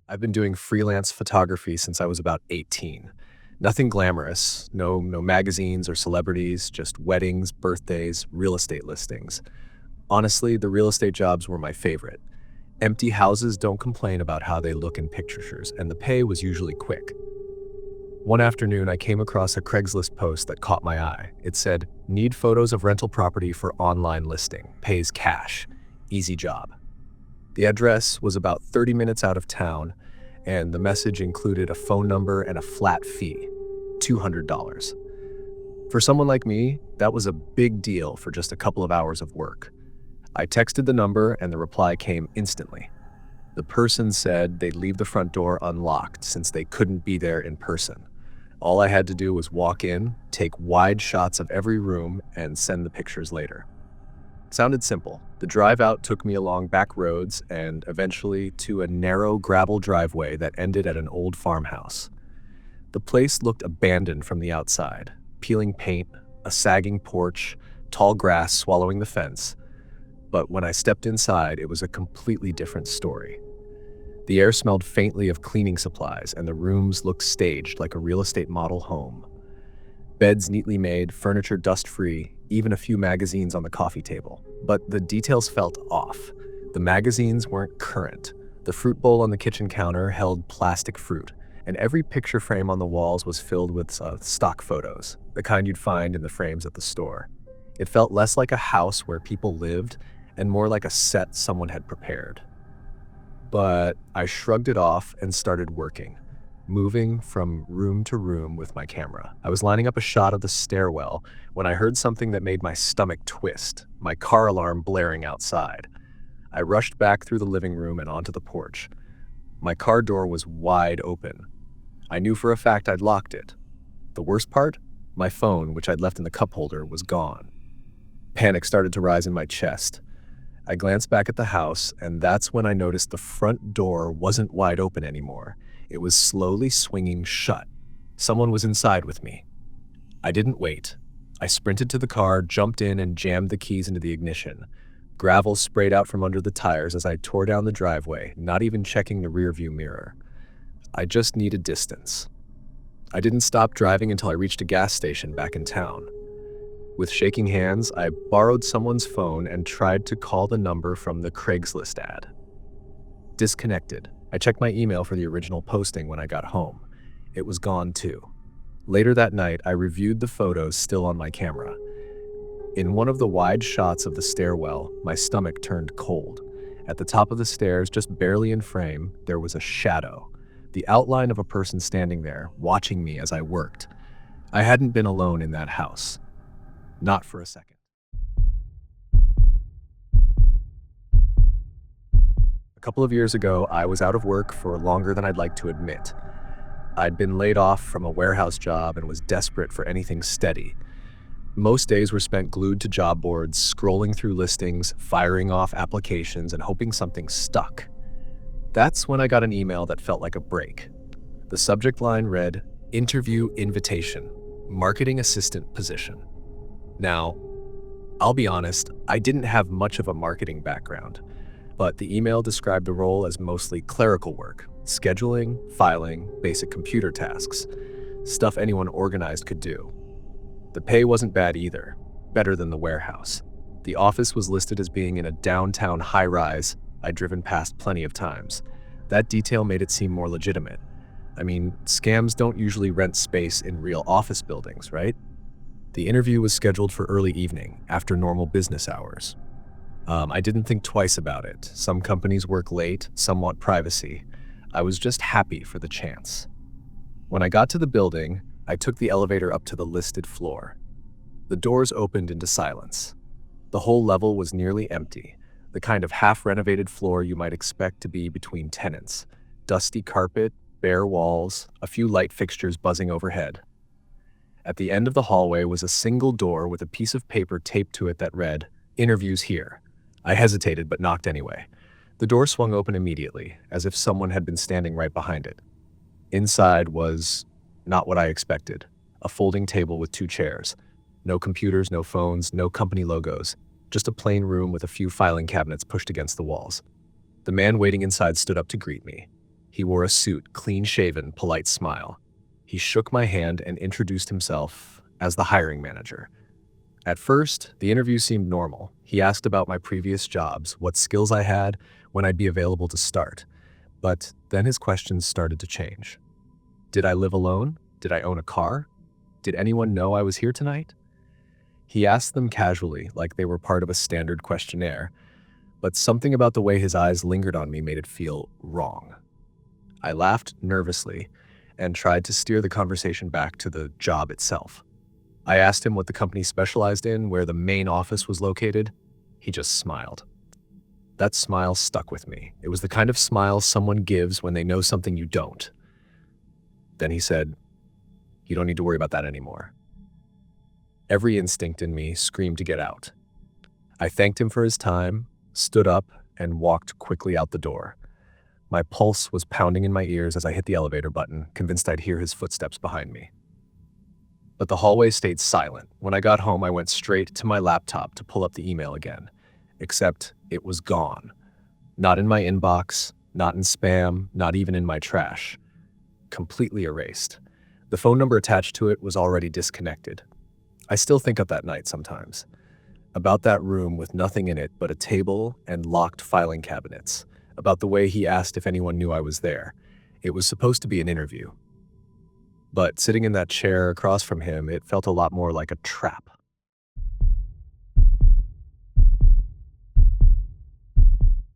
I've been doing freelance photography since I was about 18. Nothing glamorous, no magazines or celebrities, just weddings, birthdays, real estate listings. Honestly, the real estate jobs were my favorite. Empty houses don't complain about how they look in pictures, and the pay was usually quick. One afternoon, I came across a Craigslist post that caught my eye. It said, "Need photos of rental property for online listing. Pays cash. Easy job." The address was about 30 minutes out of town, and the message included a phone number and a flat fee, $200. For someone like me, that was a big deal for just a couple of hours of work. I texted the number, and the reply came instantly. The person said they'd leave the front door unlocked since they couldn't be there in person. All I had to do was walk in, take wide shots of every room, and send the pictures later. Sounded simple. The drive out took me along back roads and eventually to a narrow gravel driveway that ended at an old farmhouse. The place looked abandoned from the outside. Peeling paint, a sagging porch, tall grass swallowing the fence. But when I stepped inside, it was a completely different story. The air smelled faintly of cleaning supplies, and the rooms looked staged like a real estate model home. Beds neatly made, furniture dust-free, even a few magazines on the coffee table. But the details felt off. The magazines weren't current. The fruit bowl on the kitchen counter held plastic fruit, and every picture frame on the walls was filled with stock photos, the kind you'd find in the frames at the store. It felt less like a house where people lived and more like a set someone had prepared. But I shrugged it off and started working, moving from room to room with my camera. I was lining up a shot of the stairwell when I heard something that made my stomach twist, my car alarm blaring outside. I rushed back through the living room and onto the porch. My car door was wide open. I knew for a fact I'd locked it. The worst part? My phone, which I'd left in the cup holder, was gone. Panic started to rise in my chest. I glanced back at the house, and that's when I noticed the front door wasn't wide open anymore. It was slowly swinging shut. Someone was inside with me. I didn't wait. I sprinted to the car, jumped in, and jammed the keys into the ignition. Gravel sprayed out from under the tires as I tore down the driveway, not even checking the rearview mirror. I just needed distance. I didn't stop driving until I reached a gas station back in town. With shaking hands, I borrowed someone's phone and tried to call the number from the Craigslist ad. Disconnected. I checked my email for the original posting when I got home. It was gone too. Later that night, I reviewed the photos still on my camera. In one of the wide shots of the stairwell, my stomach turned cold. At the top of the stairs, just barely in frame, there was a shadow. The outline of a person standing there, watching me as I worked. I hadn't been alone in that house. Not for a second. A couple of years ago, I was out of work for longer than I'd like to admit. I'd been laid off from a warehouse job and was desperate for anything steady. Most days were spent glued to job boards, scrolling through listings, firing off applications, and hoping something stuck. That's when I got an email that felt like a break. The subject line read, "Interview invitation, marketing assistant position." Now, I'll be honest, I didn't have much of a marketing background, but the email described the role as mostly clerical work, scheduling, filing, basic computer tasks, stuff anyone organized could do. The pay wasn't bad either, better than the warehouse. The office was listed as being in a downtown high-rise I'd driven past plenty of times. That detail made it seem more legitimate. I mean, scams don't usually rent space in real office buildings, right? The interview was scheduled for early evening, after normal business hours. I didn't think twice about it. Some companies work late, some want privacy. I was just happy for the chance. When I got to the building, I took the elevator up to the listed floor. The doors opened into silence. The whole level was nearly empty, the kind of half-renovated floor you might expect to be between tenants. Dusty carpet, bare walls, a few light fixtures buzzing overhead. At the end of the hallway was a single door with a piece of paper taped to it that read, "Interviews here." I hesitated but knocked anyway. The door swung open immediately, as if someone had been standing right behind it. Inside was not what I expected. A folding table with 2 chairs. No computers, no phones, no company logos. Just a plain room with a few filing cabinets pushed against the walls. The man waiting inside stood up to greet me. He wore a suit, clean-shaven, polite smile. He shook my hand and introduced himself as the hiring manager. At first, the interview seemed normal. He asked about my previous jobs, what skills I had, when I'd be available to start. But then his questions started to change. Did I live alone? Did I own a car? Did anyone know I was here tonight? He asked them casually, like they were part of a standard questionnaire, but something about the way his eyes lingered on me made it feel wrong. I laughed nervously and tried to steer the conversation back to the job itself. I asked him what the company specialized in, where the main office was located. He just smiled. That smile stuck with me. It was the kind of smile someone gives when they know something you don't. Then he said, "You don't need to worry about that anymore." Every instinct in me screamed to get out. I thanked him for his time, stood up, and walked quickly out the door. My pulse was pounding in my ears as I hit the elevator button, convinced I'd hear his footsteps behind me. But the hallway stayed silent. When I got home, I went straight to my laptop to pull up the email again. Except it was gone. Not in my inbox, not in spam, not even in my trash. Completely erased. The phone number attached to it was already disconnected. I still think of that night sometimes. About that room with nothing in it but a table and locked filing cabinets. About the way he asked if anyone knew I was there. It was supposed to be an interview. But sitting in that chair across from him, it felt a lot more like a trap.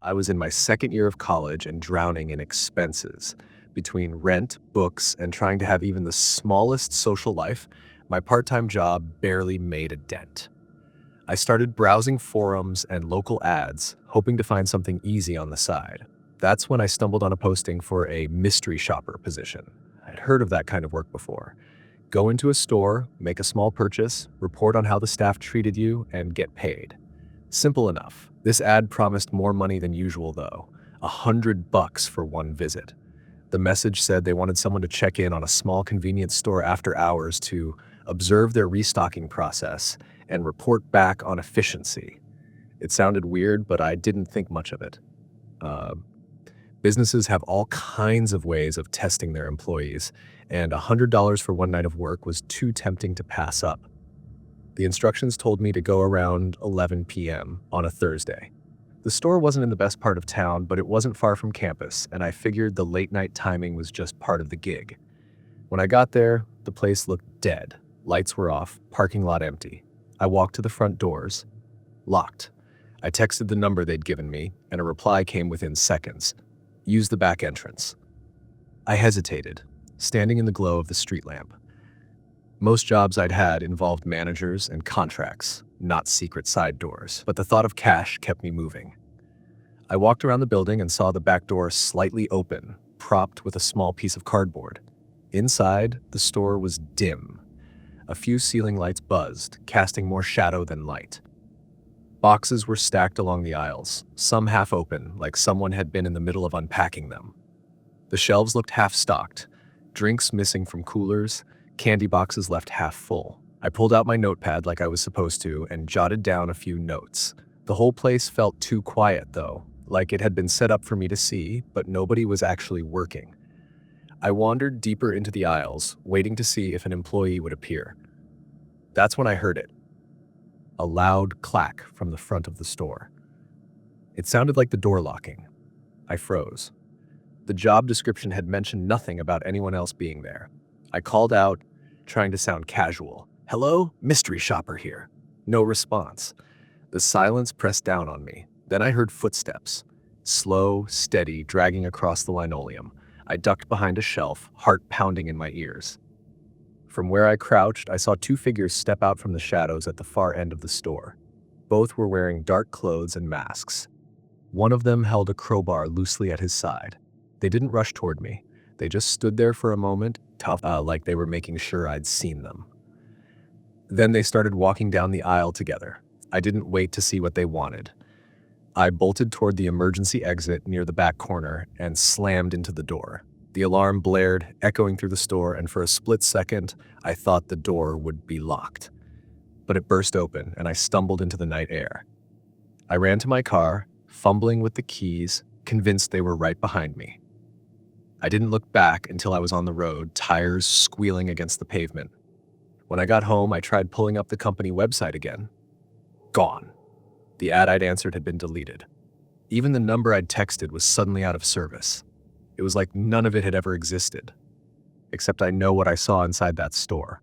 I was in my second year of college and drowning in expenses. Between rent, books, and trying to have even the smallest social life, my part-time job barely made a dent. I started browsing forums and local ads, hoping to find something easy on the side. That's when I stumbled on a posting for a mystery shopper position. I'd heard of that kind of work before. Go into a store, make a small purchase, report on how the staff treated you, and get paid. Simple enough. This ad promised more money than usual though, $100 for one visit. The message said they wanted someone to check in on a small convenience store after hours to observe their restocking process and report back on efficiency. It sounded weird, but I didn't think much of it. Businesses have all kinds of ways of testing their employees, and $100 for one night of work was too tempting to pass up. The instructions told me to go around 11 p.m. on a Thursday. The store wasn't in the best part of town, but it wasn't far from campus, and I figured the late night timing was just part of the gig. When I got there, the place looked dead. Lights were off, parking lot empty. I walked to the front doors. Locked. I texted the number they'd given me, and a reply came within seconds. Use the back entrance. I hesitated, standing in the glow of the street lamp. Most jobs I'd had involved managers and contracts, not secret side doors, but the thought of cash kept me moving. I walked around the building and saw the back door slightly open, propped with a small piece of cardboard. Inside, the store was dim. A few ceiling lights buzzed, casting more shadow than light. Boxes were stacked along the aisles, some half open, like someone had been in the middle of unpacking them. The shelves looked half-stocked, drinks missing from coolers, candy boxes left half full. I pulled out my notepad like I was supposed to and jotted down a few notes. The whole place felt too quiet, though, like it had been set up for me to see, but nobody was actually working. I wandered deeper into the aisles, waiting to see if an employee would appear. That's when I heard it. A loud clack from the front of the store. It sounded like the door locking. I froze. The job description had mentioned nothing about anyone else being there. I called out, trying to sound casual. "Hello, mystery shopper here." No response. The silence pressed down on me. Then I heard footsteps. Slow, steady, dragging across the linoleum. I ducked behind a shelf, heart pounding in my ears. From where I crouched, I saw two figures step out from the shadows at the far end of the store. Both were wearing dark clothes and masks. One of them held a crowbar loosely at his side. They didn't rush toward me. They just stood there for a moment, tough, like they were making sure I'd seen them. Then they started walking down the aisle together. I didn't wait to see what they wanted. I bolted toward the emergency exit near the back corner and slammed into the door. The alarm blared, echoing through the store, and for a split second, I thought the door would be locked. But it burst open, and I stumbled into the night air. I ran to my car, fumbling with the keys, convinced they were right behind me. I didn't look back until I was on the road, tires squealing against the pavement. When I got home, I tried pulling up the company website again. Gone. The ad I'd answered had been deleted. Even the number I'd texted was suddenly out of service. It was like none of it had ever existed. Except I know what I saw inside that store.